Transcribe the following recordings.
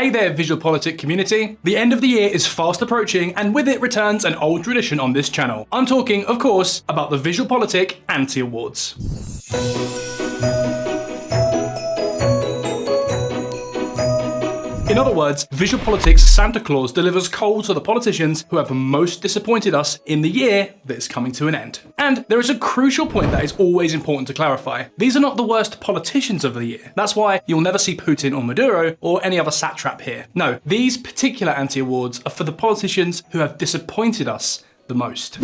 Hey there, VisualPolitik community. The end of the year is fast approaching, and with it returns an old tradition on this channel. I'm talking, of course, about the VisualPolitik Anti-Awards. In other words, VisualPolitik's Santa Claus delivers coal to the politicians who have most disappointed us in the year that is coming to an end. And there is a crucial point that is always important to clarify. These are not the worst politicians of the year. That's why you'll never see Putin or Maduro or any other satrap here. No, these particular anti-awards are for the politicians who have disappointed us the most.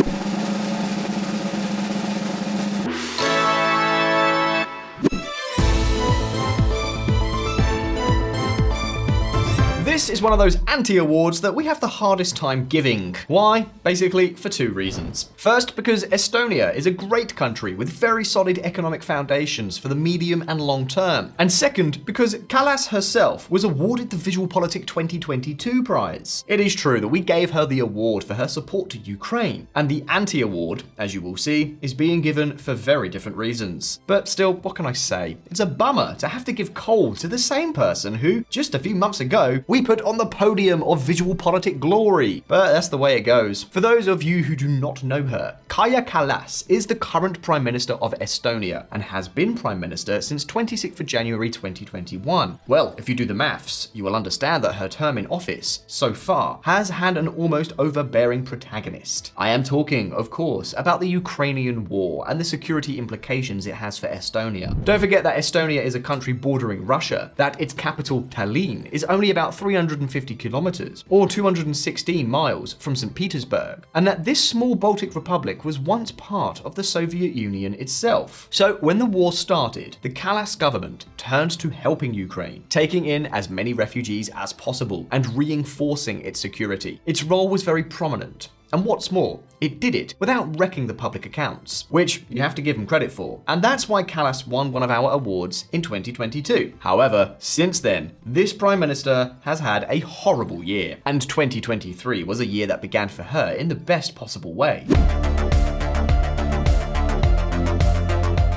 This is one of those anti-awards that we have the hardest time giving. Why? Basically for two reasons. First, because Estonia is a great country with very solid economic foundations for the medium and long term. And second, because Kaakalas herself was awarded the VisualPolitik 2022 prize. It is true that we gave her the award for her support to Ukraine, and the anti-award, as you will see, is being given for very different reasons. But still, what can I say? It's a bummer to have to give coal to the same person who, just a few months ago, we put on the podium of VisualPolitik glory. But that's the way it goes. For those of you who do not know her, Kaakalas is the current Prime Minister of Estonia and has been Prime Minister since 26th of January 2021. Well, if you do the maths, you will understand that her term in office, so far, has had an almost overbearing protagonist. I am talking, of course, about the Ukrainian war and the security implications it has for Estonia. Don't forget that Estonia is a country bordering Russia, that its capital, Tallinn, is only about 350 kilometers, or 216 miles from St. Petersburg, and that this small Baltic republic was once part of the Soviet Union itself. So when the war started, the Kaakalas government turned to helping Ukraine, taking in as many refugees as possible and reinforcing its security. Its role was very prominent. And what's more, it did it without wrecking the public accounts, which you have to give him credit for. And that's why Kaakalas won one of our awards in 2022. However, since then, this Prime Minister has had a horrible year, and 2023 was a year that began for her in the best possible way.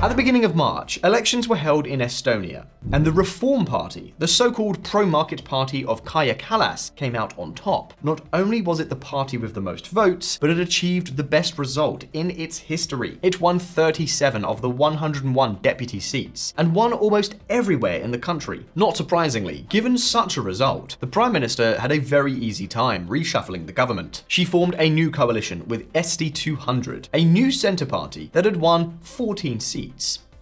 At the beginning of March, elections were held in Estonia, and the Reform Party, the so-called pro-market party of Kaakalas, came out on top. Not only was it the party with the most votes, but it achieved the best result in its history. It won 37 of the 101 deputy seats, and won almost everywhere in the country. Not surprisingly, given such a result, the Prime Minister had a very easy time reshuffling the government. She formed a new coalition with SD200, a new centre party that had won 14 seats.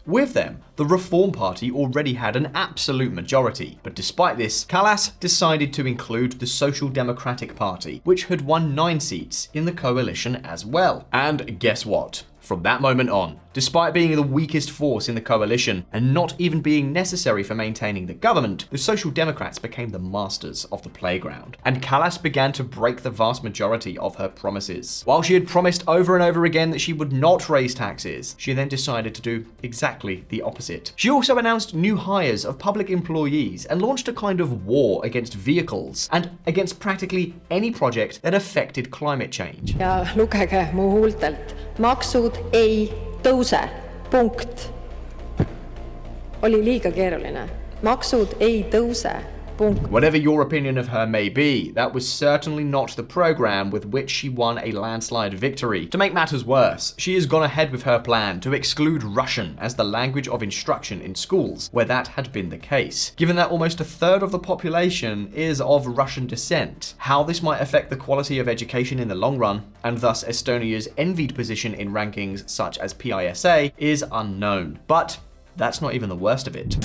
With them, the Reform Party already had an absolute majority, but despite this, Kaakalas decided to include the Social Democratic Party, which had won 9 seats in the coalition as well. And guess what? From that moment on, despite being the weakest force in the coalition and not even being necessary for maintaining the government, the Social Democrats became the masters of the playground, and Kaakalas began to break the vast majority of her promises. While she had promised over and over again that she would not raise taxes, she then decided to do exactly the opposite. She also announced new hires of public employees and launched a kind of war against vehicles and against practically any project that affected climate change. Ja lugege mu huultelt. Maksud ei tõuse. Punkt. Oli liiga keeruline. Maksud ei tõuse. Whatever your opinion of her may be, that was certainly not the program with which she won a landslide victory. To make matters worse, she has gone ahead with her plan to exclude Russian as the language of instruction in schools, where that had been the case. Given that almost a third of the population is of Russian descent, how this might affect the quality of education in the long run, and thus Estonia's envied position in rankings such as PISA, is unknown. But that's not even the worst of it.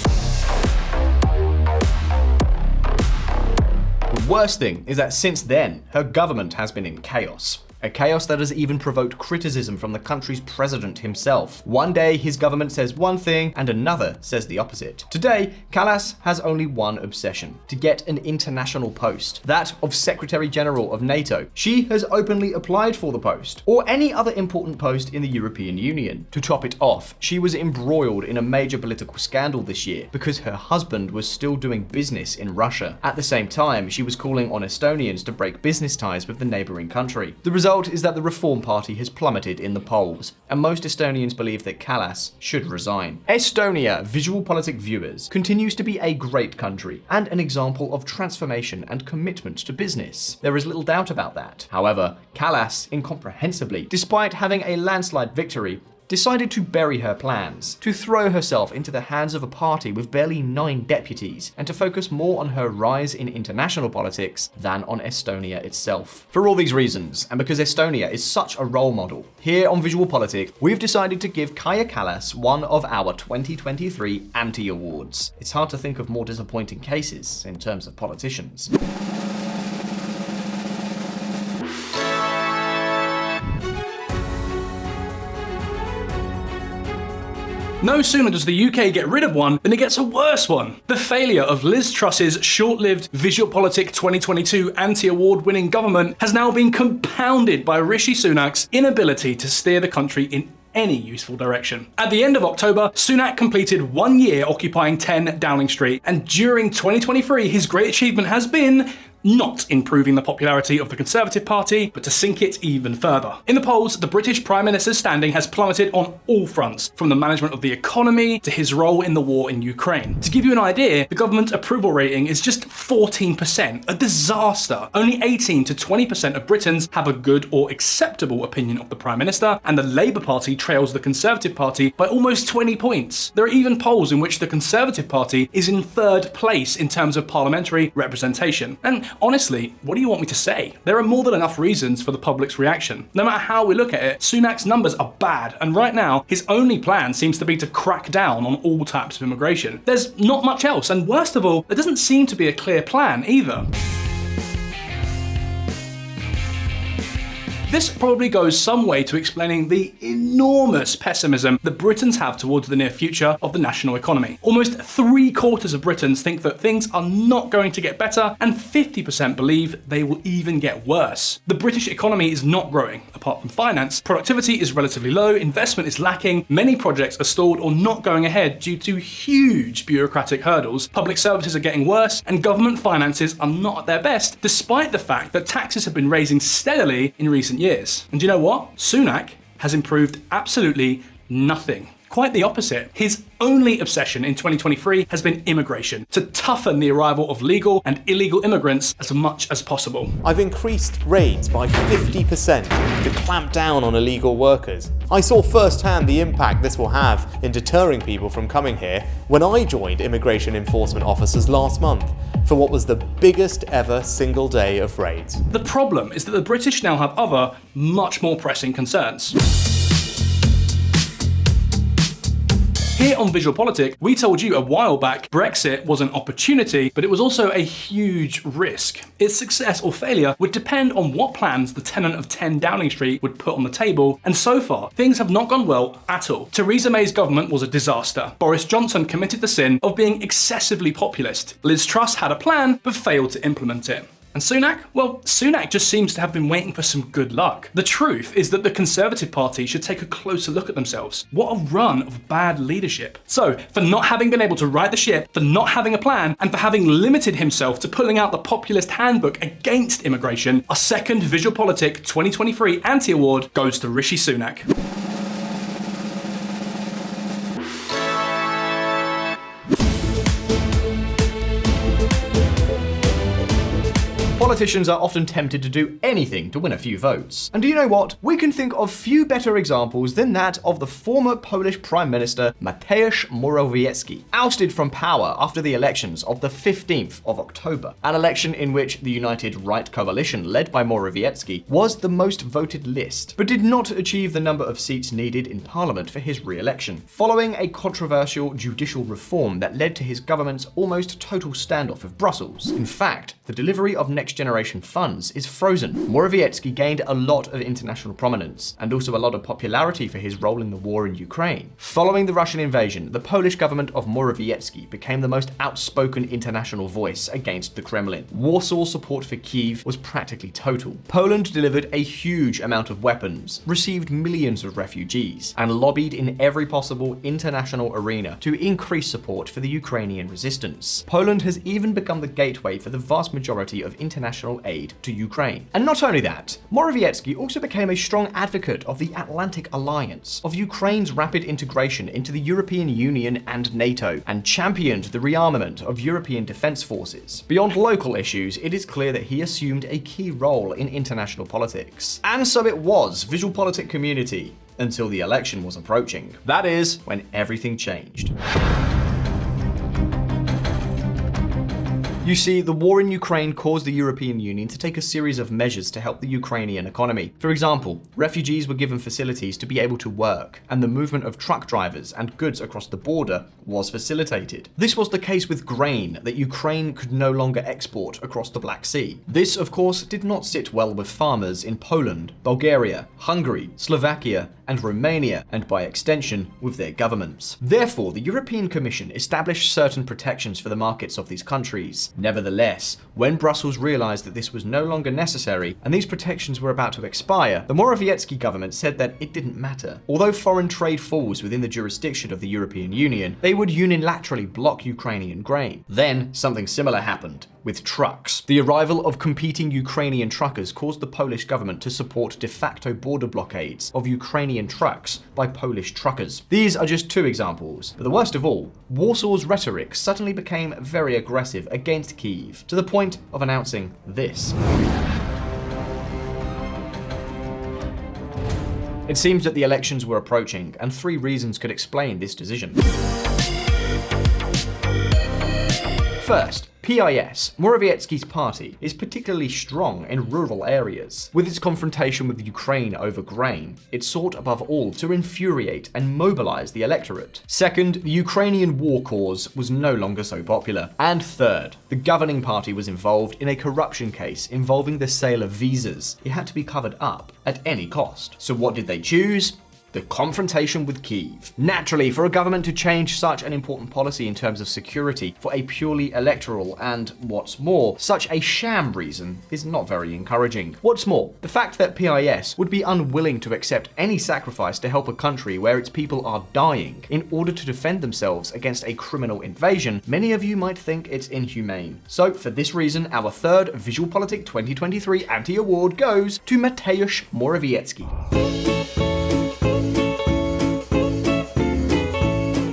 The worst thing is that since then, her government has been in chaos. A chaos that has even provoked criticism from the country's president himself. One day, his government says one thing, and another says the opposite. Today, Kaakalas has only one obsession: to get an international post, that of Secretary General of NATO. She has openly applied for the post, or any other important post in the European Union. To top it off, she was embroiled in a major political scandal this year because her husband was still doing business in Russia. At the same time, she was calling on Estonians to break business ties with the neighboring country. The result result is that the Reform Party has plummeted in the polls, and most Estonians believe that Kaakalas should resign. Estonia, VisualPolitik viewers, continues to be a great country and an example of transformation and commitment to business. There is little doubt about that. However, Kaakalas, incomprehensibly, despite having a landslide victory, decided to bury her plans, to throw herself into the hands of a party with barely 9 deputies, and to focus more on her rise in international politics than on Estonia itself. For all these reasons, and because Estonia is such a role model, here on VisualPolitik, we've decided to give Kaakalas one of our 2023 Anti-Awards. It's hard to think of more disappointing cases in terms of politicians. No sooner does the UK get rid of one than it gets a worse one. The failure of Liz Truss's short-lived VisualPolitik 2022 Anti-Award winning government has now been compounded by Rishi Sunak's inability to steer the country in any useful direction. At the end of October, Sunak completed 1 year occupying 10 Downing Street, and during 2023, his great achievement has been not improving the popularity of the Conservative Party, but to sink it even further. In the polls, the British Prime Minister's standing has plummeted on all fronts, from the management of the economy to his role in the war in Ukraine. To give you an idea, the government's approval rating is just 14%, a disaster. Only 18 to 20% of Britons have a good or acceptable opinion of the Prime Minister, and the Labour Party trails the Conservative Party by almost 20 points. There are even polls in which the Conservative Party is in 3rd place in terms of parliamentary representation. And honestly, what do you want me to say? There are more than enough reasons for the public's reaction. No matter how we look at it, Sunak's numbers are bad, and right now, his only plan seems to be to crack down on all types of immigration. There's not much else, and worst of all, there doesn't seem to be a clear plan either. This probably goes some way to explaining the enormous pessimism that Britons have towards the near future of the national economy. Almost 3/4 of Britons think that things are not going to get better, and 50% believe they will even get worse. The British economy is not growing. Apart from finance, productivity is relatively low, investment is lacking, many projects are stalled or not going ahead due to huge bureaucratic hurdles, public services are getting worse, and government finances are not at their best, despite the fact that taxes have been raising steadily in recent years. And you know what? Sunak has improved absolutely nothing. Quite the opposite. His only obsession in 2023 has been immigration, to toughen the arrival of legal and illegal immigrants as much as possible. I've increased raids by 50% to clamp down on illegal workers. I saw firsthand the impact this will have in deterring people from coming here when I joined immigration enforcement officers last month for what was the biggest ever single day of raids. The problem is that the British now have other, much more pressing concerns. Here on VisualPolitik, we told you a while back Brexit was an opportunity, but it was also a huge risk. Its success or failure would depend on what plans the tenant of 10 Downing Street would put on the table, and so far, things have not gone well at all. Theresa May's government was a disaster. Boris Johnson committed the sin of being excessively populist. Liz Truss had a plan, but failed to implement it. And Sunak? Well, Sunak just seems to have been waiting for some good luck. The truth is that the Conservative Party should take a closer look at themselves. What a run of bad leadership. So, for not having been able to right the ship, for not having a plan, and for having limited himself to pulling out the populist handbook against immigration, our second VisualPolitik 2023 Anti-Award goes to Rishi Sunak. Politicians are often tempted to do anything to win a few votes. And do you know what? We can think of few better examples than that of the former Polish Prime Minister Mateusz Morawiecki, ousted from power after the elections of the 15th of October, an election in which the United Right coalition led by Morawiecki was the most voted list, but did not achieve the number of seats needed in parliament for his re-election, following a controversial judicial reform that led to his government's almost total standoff with Brussels. In fact, the delivery of next generation funds is frozen. Morawiecki gained a lot of international prominence and also a lot of popularity for his role in the war in Ukraine. Following the Russian invasion, the Polish government of Morawiecki became the most outspoken international voice against the Kremlin. Warsaw's support for Kyiv was practically total. Poland delivered a huge amount of weapons, received millions of refugees, and lobbied in every possible international arena to increase support for the Ukrainian resistance. Poland has even become the gateway for the vast majority of international international aid to Ukraine. And not only that, Moretsky also became a strong advocate of the Atlantic Alliance, of Ukraine's rapid integration into the European Union and NATO, and championed the rearmament of European defense forces. Beyond local issues, it is clear that he assumed a key role in international politics. And so it was VisualPolitik community until the election was approaching. That is when everything changed. You see, the war in Ukraine caused the European Union to take a series of measures to help the Ukrainian economy. For example, refugees were given facilities to be able to work, and the movement of truck drivers and goods across the border was facilitated. This was the case with grain that Ukraine could no longer export across the Black Sea. This, of course, did not sit well with farmers in Poland, Bulgaria, Hungary, Slovakia, and Romania, and by extension, with their governments. Therefore, the European Commission established certain protections for the markets of these countries. Nevertheless, when Brussels realized that this was no longer necessary and these protections were about to expire, the Moretsky government said that it didn't matter. Although foreign trade falls within the jurisdiction of the European Union, they would unilaterally block Ukrainian grain. Then, something similar happened with trucks. The arrival of competing Ukrainian truckers caused the Polish government to support de facto border blockades of Ukrainian trucks by Polish truckers. These are just two examples, but the worst of all, Warsaw's rhetoric suddenly became very aggressive against Kyiv, to the point of announcing this. It seems that the elections were approaching, and three reasons could explain this decision. First, PIS, Moretsky's party, is particularly strong in rural areas. With its confrontation with Ukraine over grain, it sought above all to infuriate and mobilize the electorate. Second, the Ukrainian war cause was no longer so popular. And third, the governing party was involved in a corruption case involving the sale of visas. It had to be covered up at any cost. So what did they choose? The confrontation with Kyiv. Naturally, for a government to change such an important policy in terms of security for a purely electoral and, what's more, such a sham reason is not very encouraging. What's more, the fact that PIS would be unwilling to accept any sacrifice to help a country where its people are dying in order to defend themselves against a criminal invasion, many of you might think it's inhumane. So, for this reason, our third VisualPolitik 2023 Anti-Award goes to Mateusz Morawiecki.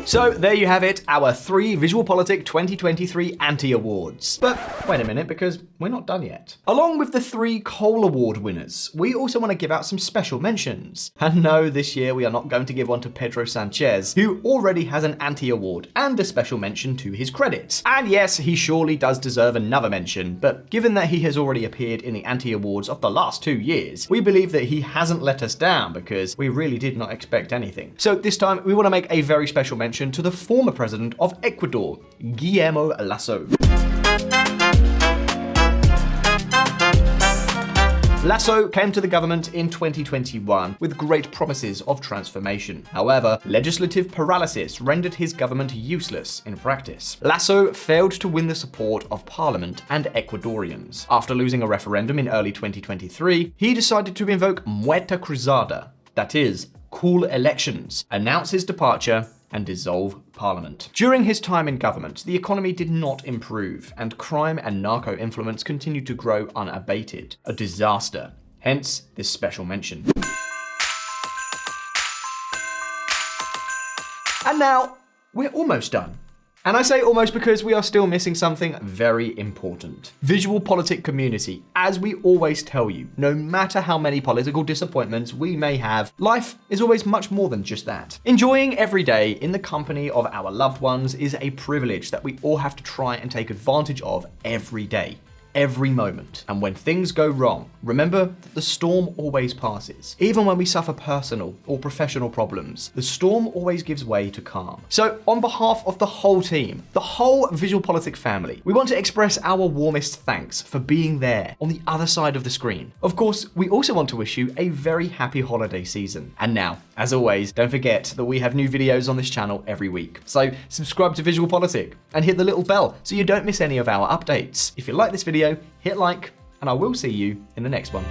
So there you have it, our three VisualPolitik 2023 Anti-Awards. But wait a minute, because we're not done yet. Along with the three Cole Award winners, we also want to give out some special mentions. And no, this year we are not going to give one to Pedro Sanchez, who already has an Anti-Award and a special mention to his credit. And yes, he surely does deserve another mention, but given that he has already appeared in the Anti-Awards of the last 2 years, we believe that he hasn't let us down because we really did not expect anything. So this time we want to make a very special mention to the former president of Ecuador, Guillermo Lasso. Lasso came to the government in 2021 with great promises of transformation. However, legislative paralysis rendered his government useless in practice. Lasso failed to win the support of parliament and Ecuadorians. After losing a referendum in early 2023, he decided to invoke Muerta Cruzada, that is, cool elections, announce his departure, and dissolve parliament. During his time in government, the economy did not improve, and crime and narco influence continued to grow unabated. A disaster. Hence, this special mention. And now, we're almost done. And I say almost because we are still missing something very important. VisualPolitik community, as we always tell you, no matter how many political disappointments we may have, life is always much more than just that. Enjoying every day in the company of our loved ones is a privilege that we all have to try and take advantage of every day. Every moment. And when things go wrong, remember that the storm always passes. Even when we suffer personal or professional problems, the storm always gives way to calm. So on behalf of the whole team, the whole VisualPolitik family, we want to express our warmest thanks for being there on the other side of the screen. Of course, we also want to wish you a very happy holiday season. And now, as always, don't forget that we have new videos on this channel every week. So subscribe to VisualPolitik and hit the little bell so you don't miss any of our updates. If you like this video, hit like, and I will see you in the next one.